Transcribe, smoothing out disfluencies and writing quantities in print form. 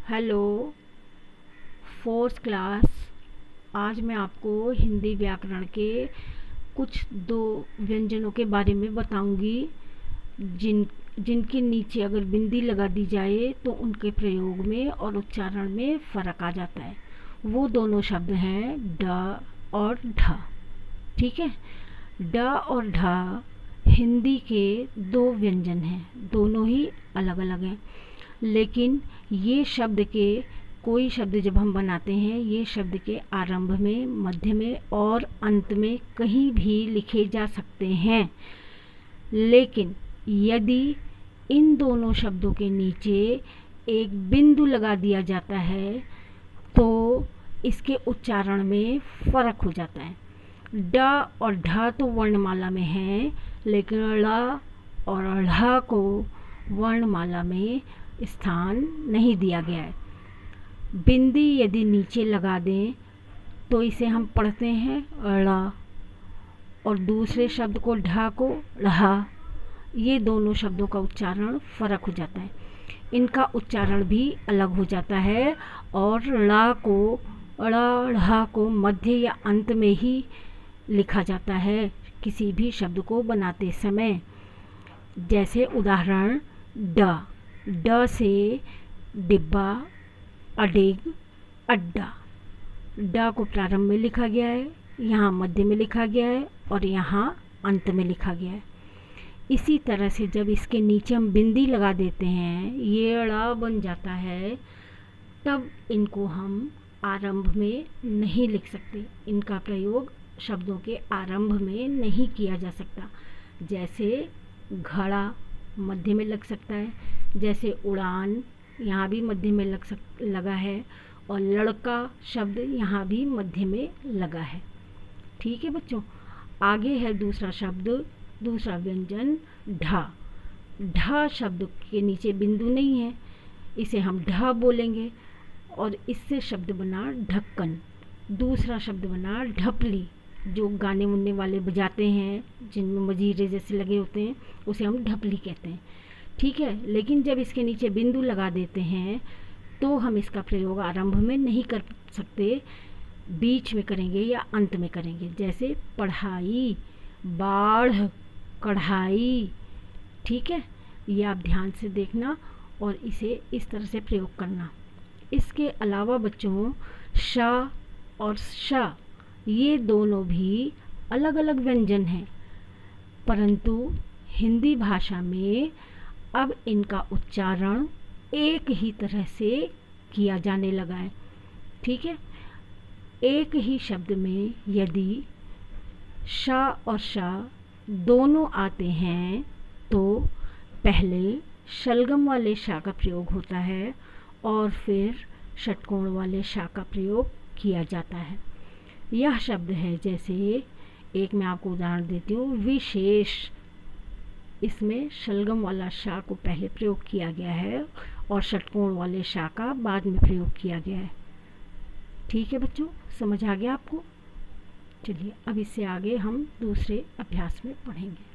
Hello fourth class. आज मैं आपको हिंदी व्याकरण के कुछ दो व्यंजनों के बारे में बताऊंगी जिनके नीचे अगर बिंदी लगा दी जाए तो उनके प्रयोग में और उच्चारण में फ़र्क आ जाता है। वो दोनों शब्द हैं ड और ढ। ठीक है, ड और ढ हिंदी के दो व्यंजन हैं, दोनों ही अलग अलग हैं। लेकिन ये शब्द के कोई शब्द जब हम बनाते हैं, ये शब्द के आरंभ में, मध्य में और अंत में कहीं भी लिखे जा सकते हैं। लेकिन यदि इन दोनों शब्दों के नीचे एक बिंदु लगा दिया जाता है तो इसके उच्चारण में फ़र्क हो जाता है। ड और ढ तो वर्णमाला में हैं, लेकिन ळ और ढ़ को वर्णमाला में स्थान नहीं दिया गया है। बिंदी यदि नीचे लगा दें तो इसे हम पढ़ते हैं ड़, और दूसरे शब्द को ढ को ढ़। ये दोनों शब्दों का उच्चारण फ़र्क हो जाता है, इनका उच्चारण भी अलग हो जाता है। और ड़ को ढ़ को मध्य या अंत में ही लिखा जाता है किसी भी शब्द को बनाते समय। जैसे उदाहरण ड से डिब्बा, अडेग, अड्डा। ड को प्रारंभ में लिखा गया है, यहाँ मध्य में लिखा गया है और यहाँ अंत में लिखा गया है। इसी तरह से जब इसके नीचे हम बिंदी लगा देते हैं, ये ड़ बन जाता है, तब इनको हम आरंभ में नहीं लिख सकते। इनका प्रयोग शब्दों के आरंभ में नहीं किया जा सकता। जैसे घड़ा मध्य में लग सकता है, जैसे उड़ान यहाँ भी मध्य में लगा है, और लड़का शब्द यहाँ भी मध्य में लगा है। ठीक है बच्चों, आगे है दूसरा शब्द, दूसरा व्यंजन ढ। ढ शब्द के नीचे बिंदु नहीं है, इसे हम ढ बोलेंगे और इससे शब्द बना ढक्कन। दूसरा शब्द बना ढपली, जो गाने मुन्ने वाले बजाते हैं, जिनमें मजीरे जैसे लगे होते हैं, उसे हम ढपली कहते हैं। ठीक है, लेकिन जब इसके नीचे बिंदु लगा देते हैं तो हम इसका प्रयोग आरंभ में नहीं कर सकते, बीच में करेंगे या अंत में करेंगे। जैसे पढ़ाई, बाढ़, कढ़ाई। ठीक है, ये आप ध्यान से देखना और इसे इस तरह से प्रयोग करना। इसके अलावा बच्चों श और श ये दोनों भी अलग अलग व्यंजन हैं, परंतु हिंदी भाषा में अब इनका उच्चारण एक ही तरह से किया जाने लगा है। ठीक है, एक ही शब्द में यदि श और श दोनों आते हैं तो पहले शलगम वाले श का प्रयोग होता है और फिर षटकोण वाले श का प्रयोग किया जाता है। यह शब्द है, जैसे एक मैं आपको उदाहरण देती हूँ, विशेष। इसमें शलगम वाला श को पहले प्रयोग किया गया है और षटकोण वाले श का बाद में प्रयोग किया गया है। ठीक है बच्चों, समझ आ गया आपको? चलिए अब इससे आगे हम दूसरे अभ्यास में पढ़ेंगे।